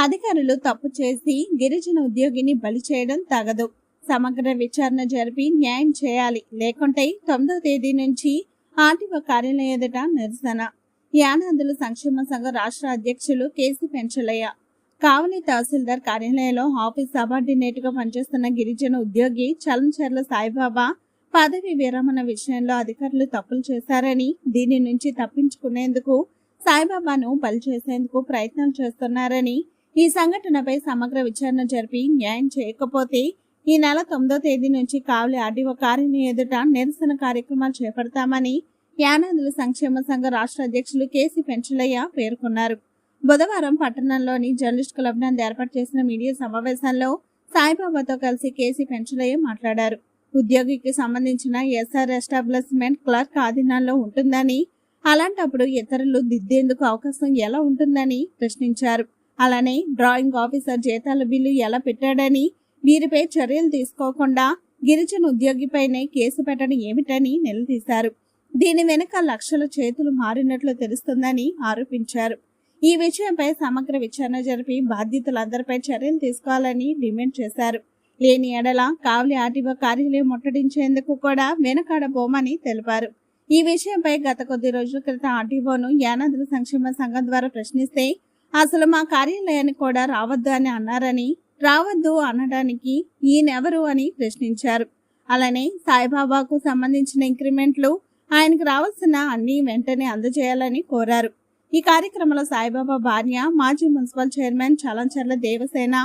అధికారులు తప్పు చేసి గిరిజన ఉద్యోగిని బలి చేయడం తగదు. సమగ్ర విచారణ జరిపి న్యాయం చేయాలి. లేకుంటే 9వ తేదీ నుంచి ఆర్టీఓ కార్యాలయం ఎదుట నిరసన. యానాదుల సంక్షేమ సంఘం రాష్ట్ర అధ్యక్షులు కేసీ పెంచలయ్య. కావలి తహసీల్దార్ కార్యాలయంలో ఆఫీస్ సబార్డినేట్ గా పనిచేస్తున్న గిరిజన ఉద్యోగి చలంచర్ల సాయిబాబా పదవి విరమణ విషయంలో అధికారులు తప్పులు చేశారని, దీని నుంచి తప్పించుకునేందుకు సాయిబాబాను బలి చేసేందుకు ప్రయత్నాలు చేస్తున్నారని, ఈ సంఘటనపై సమగ్ర విచారణ జరిపి న్యాయం చేయకపోతే ఈ నెల 9వ తేదీ నుంచి కావలి ఆర్డీఓ కార్యాలయం ఎదుట నిరసన కార్యక్రమాలు చేపడతామని యానాదుల సంక్షేమ సంఘ రాష్ట్ర అధ్యక్షులు కేసీ పెంచలయ్య పేర్కొన్నారు. బుధవారం పట్టణంలోని జర్నలిస్ట్ క్లబ్ నందు ఏర్పాటు చేసిన మీడియా సమావేశంలో సాయిబాబాతో కలిసి కేసీ పెంచలయ్య మాట్లాడారు. ఉద్యోగికి సంబంధించిన ఎస్ఆర్ ఎస్టాబ్లిష్మెంట్ క్లర్క్ ఆధీనంలో ఉంటుందని, అలాంటప్పుడు ఇతరులు దిద్దేందుకు అవకాశం ఎలా ఉంటుందని ప్రశ్నించారు. అలానే డ్రాయింగ్ ఆఫీసర్ జీతాల బిల్లు ఎలా పెట్టాడని, వీరిపై చర్యలు తీసుకోకుండా గిరిజన ఉద్యోగిపైనే కేసు పెట్టడం ఏమిటని నిలదీశారు. దీని వెనుక లక్షల చేతులు మారినట్లు తెలుస్తుందని ఆరోపించారు. ఈ విషయంపై సమగ్ర విచారణ జరిపి బాధ్యతలందరిపై చర్యలు తీసుకోవాలని డిమాండ్ చేశారు. లేని ఎడల కావలి ఆర్టీఓ కార్యాలయం ముట్టడించేందుకు కూడా వెనకాడబోమని తెలిపారు. ఈ విషయంపై గత కొద్ది రోజుల క్రితం ఆర్టీఓను యానాదుల సంక్షేమ సంఘం ద్వారా ప్రశ్నిస్తే అసలు మా కార్యాలయానికి కూడా రావద్దు అని అన్నారని, రావద్దు అనడానికి ఈయనెవరు అని ప్రశ్నించారు. అలానే సాయిబాబాకు సంబంధించిన ఇంక్రిమెంట్లు, ఆయనకు రావాల్సిన అన్ని వెంటనే అందజేయాలని కోరారు. ఈ కార్యక్రమంలో సాయిబాబా భార్య మాజీ మున్సిపల్ చైర్మన్ చలంచర్ల దేవసేన,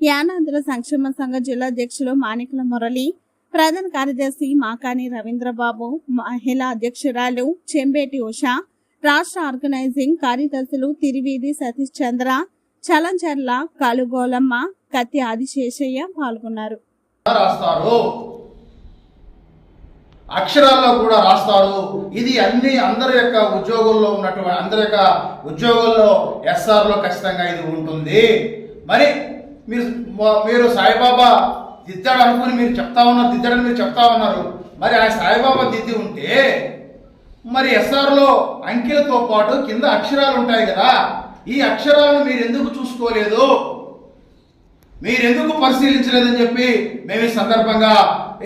యానాదుల సంక్షేమ సంఘ జిల్లా అధ్యక్షులు మాణికల మురళి, ప్రధాన కార్యదర్శి మాకాని రవీంద్రబాబు, మహిళా అధ్యక్షురాలు చెంబేటి ఉషా, రాష్ట్ర ఆర్గనైజింగ్ కార్యదర్శులు తిరివీధి సతీష్ చంద్ర, చలంచర్ల కాలుగోలమ్మ, కత్తి ఆదిశేషయ్య పాల్గొన్నారు. అక్షరాల్లో కూడా రాస్తారు. ఇది అందరి యొక్క ఉద్యోగుల్లో ఉన్నటువంటి అందరి యొక్క ఉద్యోగుల్లో ఎస్ఆర్లో ఖచ్చితంగా ఇది ఉంటుంది. మరి మీరు సాయిబాబా దిద్దాడు అనుకుని మీరు చెప్తా ఉన్నారు, దిద్దాడని మీరు చెప్తా ఉన్నారు. మరి ఆ సాయిబాబా దిద్ది ఉంటే మరి ఎస్ఆర్లో అంకెలతో పాటు కింద అక్షరాలు ఉంటాయి కదా, ఈ అక్షరాలను మీరు ఎందుకు చూసుకోలేదు, మీరెందుకు పరిశీలించలేదని చెప్పి మేము ఈ సందర్భంగా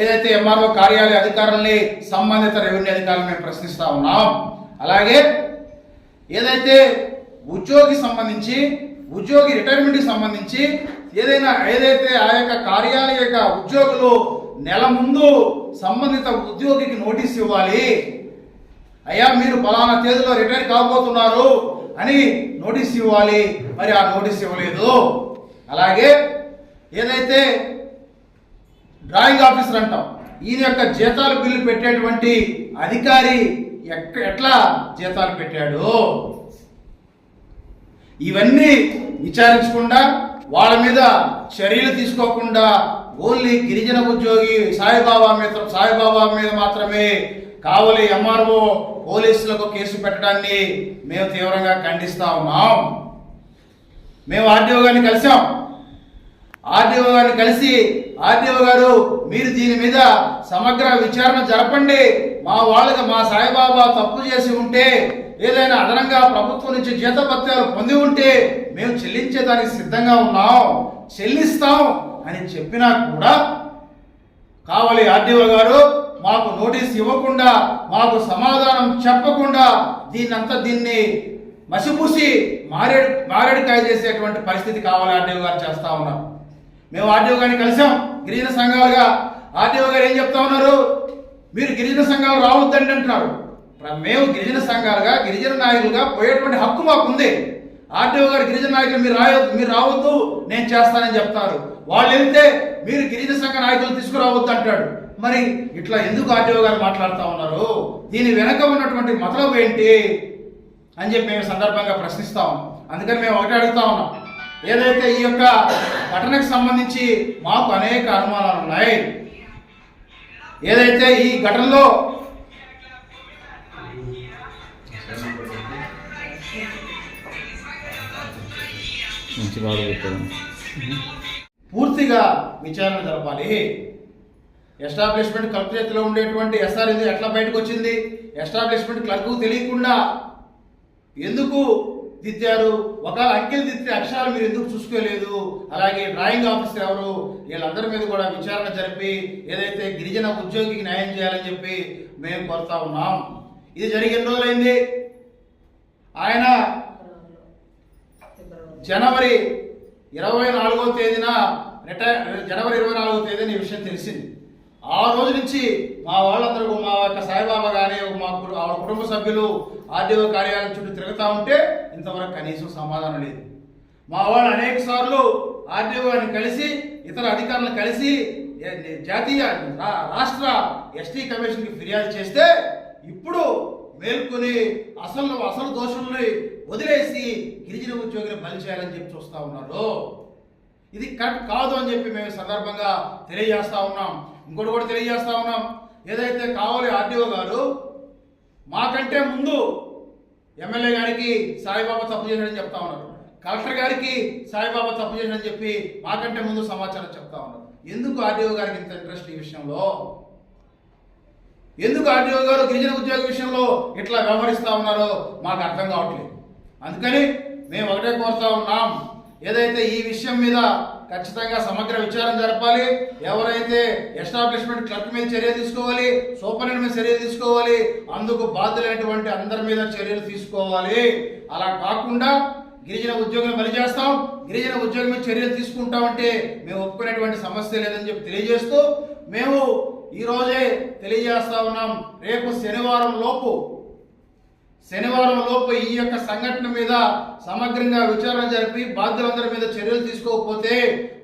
ఏదైతే ఎంఆర్ఓ కార్యాలయ అధికారుల్ని, సంబంధిత రెవెన్యూ అధికారులను మేము ప్రశ్నిస్తా ఉన్నాం. అలాగే ఏదైతే ఉద్యోగి రిటైర్మెంట్కి సంబంధించి ఏదైతే ఆ యొక్క కార్యాలయ యొక్క ఉద్యోగులు నెల ముందు సంబంధిత ఉద్యోగికి నోటీస్ ఇవ్వాలి, అయ్యా మీరు ఫలానా తేదీలో రిటైర్ కాబోతున్నారు అని నోటీస్ ఇవ్వాలి. మరి ఆ నోటీస్ ఇవ్వలేదు. అలాగే ఏదైతే డ్రాయింగ్ ఆఫీసర్ అంటాం, ఈయన యొక్క జీతాలు బిల్లు పెట్టేటువంటి అధికారి ఎట్లా జీతాలు పెట్టాడు, ఇవన్నీ విచారించకుండా వాళ్ళ మీద చర్యలు తీసుకోకుండా ఓన్లీ గిరిజన ఉద్యోగి సాయిబాబా మీద మాత్రమే కావలి ఎంఆర్ఓ పోలీసులకు కేసు పెట్టడాన్ని మేము తీవ్రంగా ఖండిస్తా ఉన్నాం. మేము ఆర్డీఓ గారిని కలిసాం. ఆర్డీఓ గారిని కలిసి ఆర్డీఓ గారు మీరు దీని మీద సమగ్ర విచారణ జరపండి, మా సాయిబాబా తప్పు చేసి ఉంటే ఏదైనా అదనంగా ప్రభుత్వం నుంచి జీతభత్యాలు పొంది ఉంటే మేము చెల్లించేదానికి సిద్ధంగా ఉన్నాం, చెల్లిస్తాం అని చెప్పినా కూడా కావలి ఆర్డీఓ గారు మాకు నోటీస్ ఇవ్వకుండా, మాకు సమాధానం చెప్పకుండా దీన్ని మసిపూసి మారేడుకాయ చేసేటువంటి పరిస్థితి కావాలి ఆర్డీఓ గారు చేస్తా ఉన్నారు. మేము ఆర్డీఓ గారిని కలిసాం గిరిజన సంఘాలుగా. ఆర్డీఓ గారు ఏం చెప్తా ఉన్నారు, మీరు గిరిజన సంఘాలు రావద్దండి అంటున్నారు. మేము గిరిజన సంఘాలుగా, గిరిజన నాయకులుగా పోయేటువంటి హక్కు మాకు ఉంది. ఆర్డీఓ గారు గిరిజన నాయకులు మీరు రావద్దు నేను చేస్తానని చెప్తారు. వాళ్ళు వెళ్తే మీరు గిరిజన సంఘ నాయకులు తీసుకురావద్దు అంటాడు. మరి ఇట్లా ఎందుకు ఆర్డీఓ గారు మాట్లాడుతూ ఉన్నారు, దీని వెనక ఉన్నటువంటి మతలబు ఏంటి అని చెప్పి మేము సందర్భంగా ప్రశ్నిస్తా ఉన్నాం. అందుకని మేము ఒకటి అడుగుతా ఉన్నాం, ఏదైతే ఈ యొక్క ఘటనకు సంబంధించి మాకు అనేక అనుమానాలు ఉన్నాయి. ఏదైతే ఈ ఘటనలో పూర్తిగా విచారణ జరపాలి. ఎస్టాబ్లిష్మెంట్ క్లర్క్ చేతిలో ఉండేటువంటి ఎస్ఆర్ ఇది ఎట్లా బయటకు వచ్చింది, ఎస్టాబ్లిష్మెంట్ క్లర్క్ తెలియకుండా ఎందుకు దిద్దారు, ఒకవేళ అంకెలు దిద్దే అక్షరాలు మీరు ఎందుకు చూసుకోలేదు, అలాగే డ్రాయింగ్ ఆఫీసర్ ఎవరు, వీళ్ళందరి మీద కూడా విచారణ జరిపి ఏదైతే గిరిజన ఉద్యోగికి న్యాయం చేయాలని చెప్పి మేము కోరుతా ఉన్నాం. ఇది జరిగి ఎన్ని రోజులైంది? ఆయన జనవరి 24వ తేదీన జనవరి 24వ తేదీన ఈ విషయం తెలిసింది. ఆ రోజు నుంచి మా వాళ్ళందరూ, మా యొక్క సాయిబాబా కానీ వాళ్ళ కుటుంబ సభ్యులు ఆర్డీఓ కార్యాలయం చుట్టూ తిరుగుతూ ఉంటే ఇంతవరకు కనీసం సమాధానం లేదు. మా వాళ్ళు అనేక సార్లు ఆర్డీఓ గారిని కలిసి, ఇతర అధికారులను కలిసి జాతీయ రాష్ట్ర ఎస్టీ కమిషన్కి ఫిర్యాదు చేస్తే ఇప్పుడు మేల్కొని అసలు దోషుల్ని వదిలేసి గిరిజన ఉద్యోగిని బలి చేయాలని చెప్పి చూస్తూ ఉన్నారు. ఇది కరెక్ట్ కాదు అని చెప్పి మేము సందర్భంగా తెలియజేస్తా ఉన్నాం. ఇంకోటి కూడా తెలియజేస్తా ఉన్నాం, ఏదైతే కావాలి ఆర్డీఓ గారు మాకంటే ముందు ఎమ్మెల్యే గారికి సాయిబాబా తప్పు చేశాడని చెప్తా ఉన్నారు, కలెక్టర్ గారికి సాయిబాబా తప్పు చేశాడని చెప్పి మాకంటే ముందు సమాచారం చెప్తా ఉన్నారు. ఎందుకు ఆర్డీఓ గారికి ఇంత ఇంట్రెస్ట్ ఈ విషయంలో? ఎందుకు ఆర్డీఓ గారు గిరిజన ఉద్యోగ విషయంలో ఇట్లా వ్యవహరిస్తూ ఉన్నారో మాకు అర్థం కావట్లేదు. అందుకని మేము ఒకటే కోరుతా ఉన్నాం, ఏదైతే ఈ విషయం మీద ఖచ్చితంగా సమగ్ర విచారణ జరపాలి. ఎవరైతే ఎస్టాబ్లిష్మెంట్ క్లర్క్ మీద చర్య తీసుకోవాలి, సూపరింటెండెంట్ మీద చర్య తీసుకోవాలి, అందుకు బాధ్యులైనటువంటి అందరి మీద చర్యలు తీసుకోవాలి. అలా కాకుండా గిరిజన ఉద్యోగులను బలి చేస్తాం, గిరిజన ఉద్యోగం మీద చర్యలు తీసుకుంటామంటే మేము ఒప్పుకునేటువంటి సమస్య లేదని చెప్పి తెలియజేస్తూ మేము ఈ రోజే తెలియజేస్తా ఉన్నాం, రేపు శనివారం లోపు ఈ యొక్క సంఘటన మీద సమగ్రంగా విచారణ జరిపి బాధ్యులందరి మీద చర్యలు తీసుకోకపోతే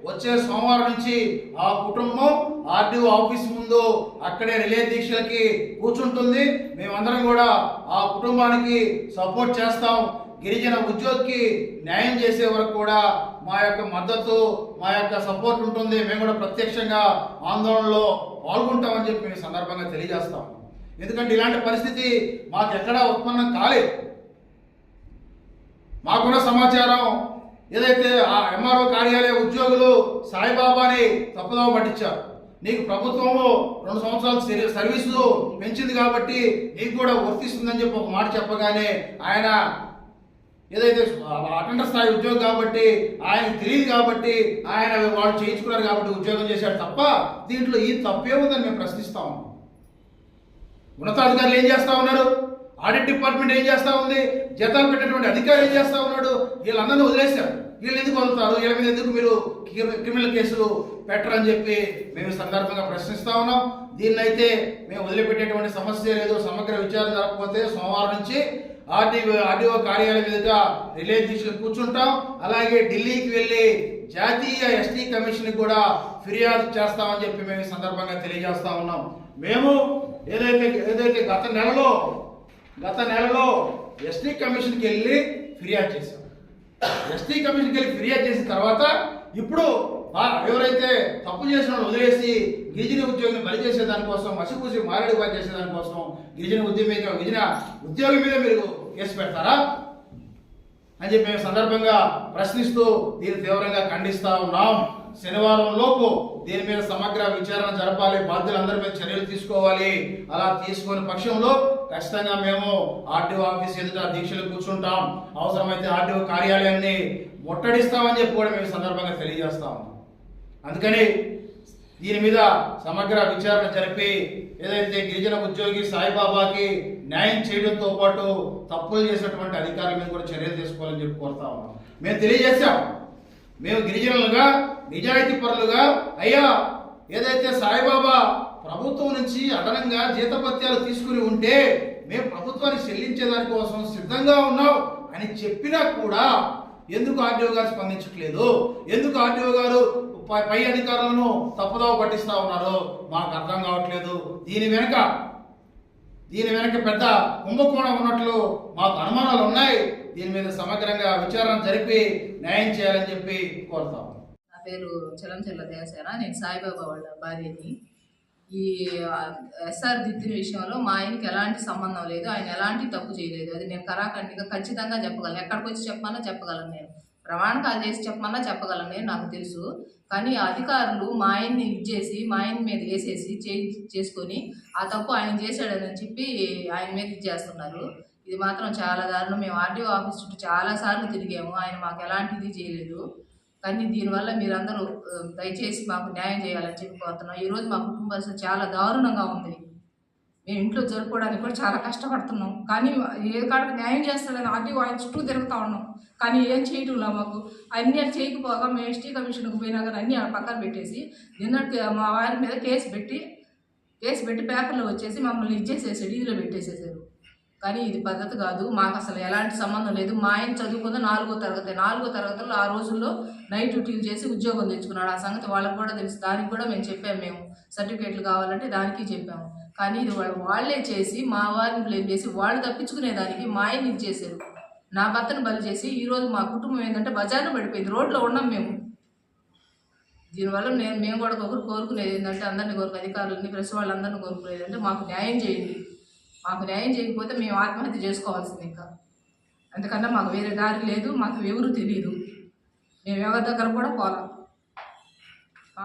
వచ్చే సోమవారం నుంచి ఆ కుటుంబం ఆర్డీఓ ఆఫీస్ ముందు అక్కడే రిలే దీక్షలకి కూర్చుంటుంది. మేమందరం కూడా ఆ కుటుంబానికి సపోర్ట్ చేస్తాం. గిరిజన ఉద్యోగికి న్యాయం చేసే వరకు కూడా మా యొక్క మద్దతు, మా యొక్క సపోర్ట్ ఉంటుంది. మేము కూడా ప్రత్యక్షంగా ఆందోళనలో పాల్గొంటామని చెప్పి మేము సందర్భంగా తెలియజేస్తాం. ఎందుకంటే ఇలాంటి పరిస్థితి మాకు ఎక్కడా ఉత్పన్నం కాలేదు. మాకున్న సమాచారం ఏదైతే ఆ ఎంఆర్ఓ కార్యాలయ ఉద్యోగులు సాయిబాబాని తప్పుదోవ పట్టించారు. నీకు ప్రభుత్వము 2 సంవత్సరాలు సర్వీసు పెంచింది కాబట్టి నీకు కూడా వర్తిస్తుందని చెప్పి ఒక మాట చెప్పగానే ఆయన ఏదైతే అటెండర్ స్థాయి ఉద్యోగం కాబట్టి ఆయనకు తెలియదు కాబట్టి ఆయన వాళ్ళు చేయించుకున్నారు కాబట్టి ఉద్యోగం చేశాడు తప్ప దీంట్లో ఈ తప్పే ఉందని మేము ప్రశ్నిస్తా ఉన్నాం. ఉన్నతాధికారులు ఏం చేస్తా ఉన్నారు? ఆడిట్ డిపార్ట్మెంట్ ఏం చేస్తా ఉంది? జీతాలు పెట్టినటువంటి అధికారులు ఏం చేస్తా ఉన్నాడు? వీళ్ళందరినీ వదిలేశారు. వీళ్ళు ఎందుకు వదులుతారు? వీళ్ళ మీద ఎందుకు మీరు క్రిమినల్ కేసులు పెట్టరని చెప్పి మేము సందర్భంగా ప్రశ్నిస్తా ఉన్నాం. దీన్నైతే మేము వదిలిపెట్టేటువంటి సమస్య లేదు. సమగ్ర విచారణ జరగకపోతే సోమవారం నుంచి ఆర్డీఓ కార్యాలయం మీదుగా రిలే దీక్షలు కూర్చుంటాం. అలాగే ఢిల్లీకి వెళ్ళి జాతీయ ఎస్టీ కమిషన్కి కూడా ఫిర్యాదు చేస్తామని చెప్పి మేము ఈ సందర్భంగా తెలియజేస్తా ఉన్నాం. మేము ఏదైతే గత నెలలో ఎస్టీ కమిషన్కి వెళ్ళి ఫిర్యాదు చేశాం. ఎస్టీ కమిషన్కి వెళ్ళి ఫిర్యాదు చేసిన తర్వాత ఇప్పుడు ఎవరైతే తప్పు చేసిన వాళ్ళు వదిలేసి గిరిజన ఉద్యోగిని బలి చేసే దానికోసం, మసిపూసి మారేడు బాగా చేసే దానికోసం గిరిజన ఉద్యోగి మీద మీరు కేసు పెడతారా అని చెప్పి మేము సందర్భంగా ప్రశ్నిస్తూ దీన్ని తీవ్రంగా ఖండిస్తా ఉన్నాం. శనివారం లోపు దీని మీద సమగ్ర విచారణ జరపాలి, బాధ్యులందరి మీద చర్యలు తీసుకోవాలి. అలా తీసుకునే పక్షంలో ఖచ్చితంగా మేము ఆర్డీఓ ఆఫీస్ ఎదుట దీక్షలు కూర్చుంటాం. అవసరమైతే ఆర్డీఓ కార్యాలయాన్ని ముట్టడిస్తామని చెప్పి కూడా మేము సందర్భంగా తెలియజేస్తాం. అందుకని దీని మీద సమగ్ర విచారణ జరిపి ఏదైతే గిరిజన ఉద్యోగి సాయిబాబాకి న్యాయం చేయడంతో పాటు తప్పులు చేసినటువంటి అధికారుల మీద కూడా చర్యలు తీసుకోవాలని చెప్పి కోరుతా ఉన్నాం. మేము తెలియజేశాం, మేము గిరిజనులుగా నిజాయితీ పరులుగా అయ్యా ఏదైతే సాయిబాబా ప్రభుత్వం నుంచి అదనంగా జీతభత్యాలు తీసుకుని ఉంటే మేము ప్రభుత్వానికి చెల్లించేదాని కోసం సిద్ధంగా ఉన్నాం అని చెప్పినా కూడా ఎందుకు ఆర్డీఓ గారు స్పందించట్లేదు? ఎందుకు ఆర్డీఓ గారు పై అధికారులను తప్పుదోవ పట్టిస్తా ఉన్నారో మాకు అర్థం కావట్లేదు. దీని వెనక పెద్ద కుంభకోణం ఉన్నట్లు మాకు అనుమానాలు ఉన్నాయి. దీని మీద సమగ్రంగా విచారణ జరిపి న్యాయం చేయాలని చెప్పి కోరుతాం. నా పేరు చలంచెల్ల దేవసేన, నేను సాయిబాబా వాళ్ళ భార్యని. ఈ ఎస్ఆర్ దిద్దిన విషయంలో మా ఆయనకి ఎలాంటి సంబంధం లేదు, ఆయన ఎలాంటి తప్పు చేయలేదు. అది నేను కరాఖండిగా ఖచ్చితంగా చెప్పగలను. ఎక్కడికి వచ్చి చెప్పమన్నా చెప్పగలను, నేను ప్రమాణకాలు చేసి చెప్పమన్నా చెప్పగలను, నేను నాకు తెలుసు. కానీ అధికారులు మా ఆయన్ని ఇచ్చేసి మా ఆయన మీద వేసేసి చేసుకొని ఆ తప్పు ఆయన చేశాడని చెప్పి ఆయన మీద ఇచ్చేస్తున్నారు. ఇది మాత్రం చాలా దారుణం. మేము ఆర్డీఓ ఆఫీస్ చుట్టూ చాలాసార్లు తిరిగాము, ఆయన మాకు ఎలాంటిది చేయలేదు. కానీ దీనివల్ల మీరందరూ దయచేసి మాకు న్యాయం చేయాలని చెప్పి కోరుతున్నాం. ఈరోజు మా కుటుంబ పరిస్థితి చాలా దారుణంగా ఉంది. మేము ఇంట్లో జరుపుకోవడానికి కూడా చాలా కష్టపడుతున్నాం, కానీ ఏ కాడికి న్యాయం చేస్తాడని ఆర్డీఓ ఆయన చుట్టూ తిరుగుతూ ఉన్నాం, కానీ ఏం చేయటంలా మాకు. అన్నీ చేయకపోగా మేము ఎస్టీ కమిషన్కి పోయినా కానీ అన్నీ పక్కన పెట్టేసి నిన్నటి మా వారి మీద కేసు పెట్టి పేపర్లో వచ్చేసి మమ్మల్ని ఇచ్చేసేసాడు, ఇదిలో పెట్టేసేసారు. కానీ ఇది పద్ధతి కాదు, మాకు అసలు ఎలాంటి సంబంధం లేదు. మా ఆయన చదువుకుంది 4వ తరగతిలో ఆ రోజుల్లో నైట్ డ్యూటీలు చేసి ఉద్యోగం తెచ్చుకున్నాడు. ఆ సంగతి వాళ్ళకు కూడా తెలుసు, దానికి కూడా మేము చెప్పాము. మేము సర్టిఫికేట్లు కావాలంటే దానికి చెప్పాము. కానీ ఇది వాళ్ళే చేసి మా వారిని బ్లేమ్ చేసి వాళ్ళు తప్పించుకునేదానికి మా ఆయన ఇది చేశారు. నా భర్తను బలి చేసి ఈరోజు మా కుటుంబం ఏంటంటే బజార్లో పడిపోయింది, రోడ్లో ఉన్నాం మేము. దీనివల్ల మేము కూడా ఒకరు కోరుకునేది ఏంటంటే అందరినీ అధికారులని ప్రెస్ వాళ్ళందరినీ కోరుకునేది ఏంటంటే మాకు న్యాయం చేయండి. మాకు న్యాయం చేయకపోతే మేము ఆత్మహత్య చేసుకోవాల్సింది. ఇంకా అంతకన్నా మాకు వేరే దారి లేదు, మాకు ఎవరు తెలియదు, మేము ఎవరి దగ్గర కూడా పోలాం.